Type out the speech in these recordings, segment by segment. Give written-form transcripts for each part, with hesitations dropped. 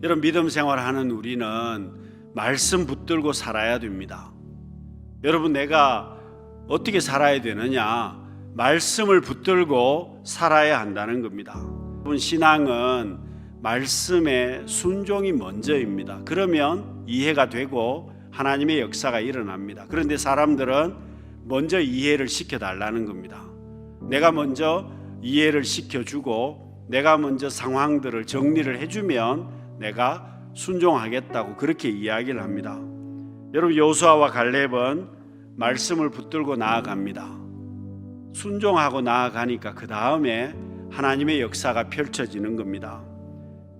이런 믿음 생활하는 우리는 말씀 붙들고 살아야 됩니다. 여러분, 내가 어떻게 살아야 되느냐? 말씀을 붙들고 살아야 한다는 겁니다. 여러분, 신앙은 말씀의 순종이 먼저입니다. 그러면 이해가 되고 하나님의 역사가 일어납니다. 그런데 사람들은 먼저 이해를 시켜달라는 겁니다. 내가 먼저 이해를 시켜주고 내가 먼저 상황들을 정리를 해주면 내가 순종하겠다고 그렇게 이야기를 합니다. 여러분, 여호수아와 갈렙은 말씀을 붙들고 나아갑니다. 순종하고 나아가니까 그 다음에 하나님의 역사가 펼쳐지는 겁니다.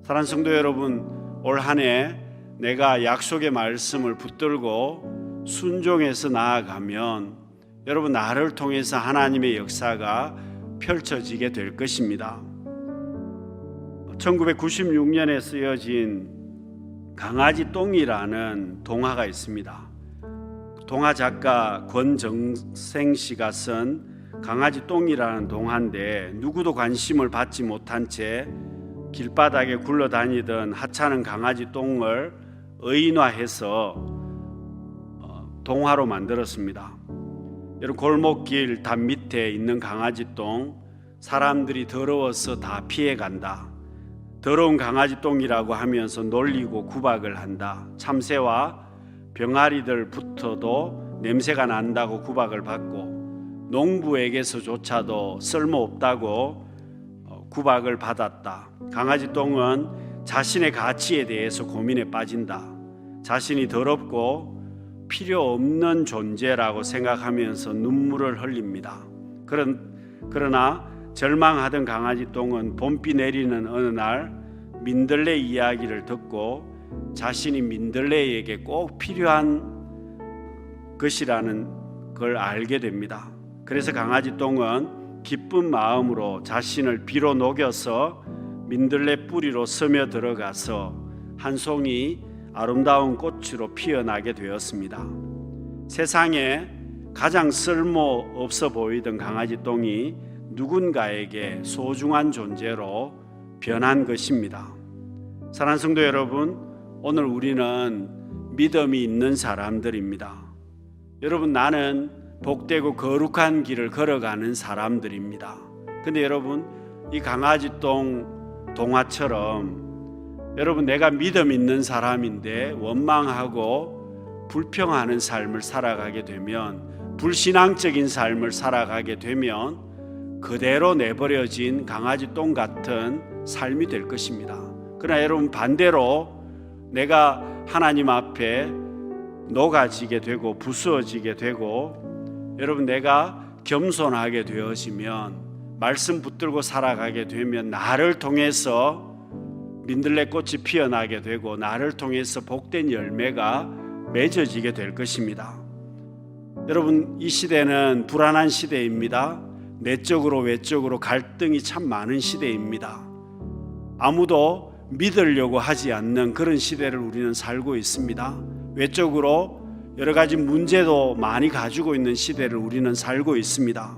사랑하는 성도 여러분, 올 한 해 내가 약속의 말씀을 붙들고 순종해서 나아가면 여러분, 나를 통해서 하나님의 역사가 펼쳐지게 될 것입니다. 1996년에 쓰여진 강아지 똥이라는 동화가 있습니다. 동화 작가 권정생 씨가 쓴 강아지 똥이라는 동화인데, 누구도 관심을 받지 못한 채 길바닥에 굴러다니던 하찮은 강아지 똥을 의인화해서 동화로 만들었습니다. 여러분, 골목길 담 밑에 있는 강아지 똥, 사람들이 더러워서 다 피해간다. 더러운 강아지 똥이라고 하면서 놀리고 구박을 한다. 참새와 병아리들부터도 냄새가 난다고 구박을 받고 농부에게서조차도 쓸모없다고 구박을 받았다. 강아지 똥은 자신의 가치에 대해서 고민에 빠진다. 자신이 더럽고 필요 없는 존재라고 생각하면서 눈물을 흘립니다. 그러나 절망하던 강아지 똥은 봄비 내리는 어느 날 민들레 이야기를 듣고 자신이 민들레에게 꼭 필요한 것이라는 걸 알게 됩니다. 그래서 강아지 똥은 기쁜 마음으로 자신을 비로 녹여서 민들레 뿌리로 스며 들어가서 한 송이 아름다운 꽃으로 피어나게 되었습니다. 세상에 가장 쓸모없어 보이던 강아지 똥이 누군가에게 소중한 존재로 변한 것입니다. 사랑하는 성도 여러분, 오늘 우리는 믿음이 있는 사람들입니다. 여러분, 나는 복되고 거룩한 길을 걸어가는 사람들입니다. 근데 여러분, 이 강아지 똥 동화처럼 여러분, 내가 믿음 있는 사람인데 원망하고 불평하는 삶을 살아가게 되면, 불신앙적인 삶을 살아가게 되면 그대로 내버려진 강아지 똥 같은 삶이 될 것입니다. 그러나 여러분, 반대로 내가 하나님 앞에 녹아지게 되고 부수어지게 되고 여러분, 내가 겸손하게 되어지면, 말씀 붙들고 살아가게 되면 나를 통해서 민들레 꽃이 피어나게 되고 나를 통해서 복된 열매가 맺어지게 될 것입니다. 여러분, 이 시대는 불안한 시대입니다. 내적으로 외적으로 갈등이 참 많은 시대입니다. 아무도 믿으려고 하지 않는 그런 시대를 우리는 살고 있습니다. 외적으로 여러 가지 문제도 많이 가지고 있는 시대를 우리는 살고 있습니다.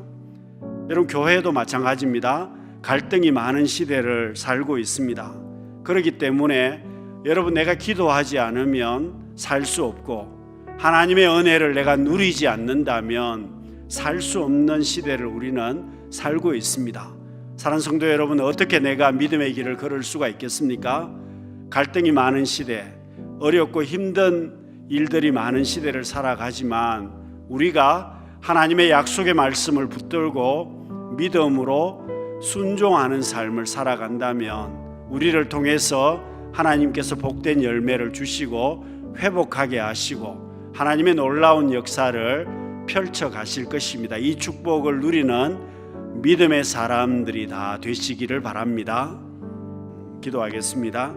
여러분, 교회도 마찬가지입니다. 갈등이 많은 시대를 살고 있습니다. 그렇기 때문에 여러분, 내가 기도하지 않으면 살 수 없고 하나님의 은혜를 내가 누리지 않는다면 살 수 없는 시대를 우리는 살고 있습니다. 사랑하는 성도 여러분, 어떻게 내가 믿음의 길을 걸을 수가 있겠습니까? 갈등이 많은 시대, 어렵고 힘든 일들이 많은 시대를 살아가지만 우리가 하나님의 약속의 말씀을 붙들고 믿음으로 순종하는 삶을 살아간다면 우리를 통해서 하나님께서 복된 열매를 주시고 회복하게 하시고 하나님의 놀라운 역사를 펼쳐 가실 것입니다. 이 축복을 누리는 믿음의 사람들이 다 되시기를 바랍니다. 기도하겠습니다.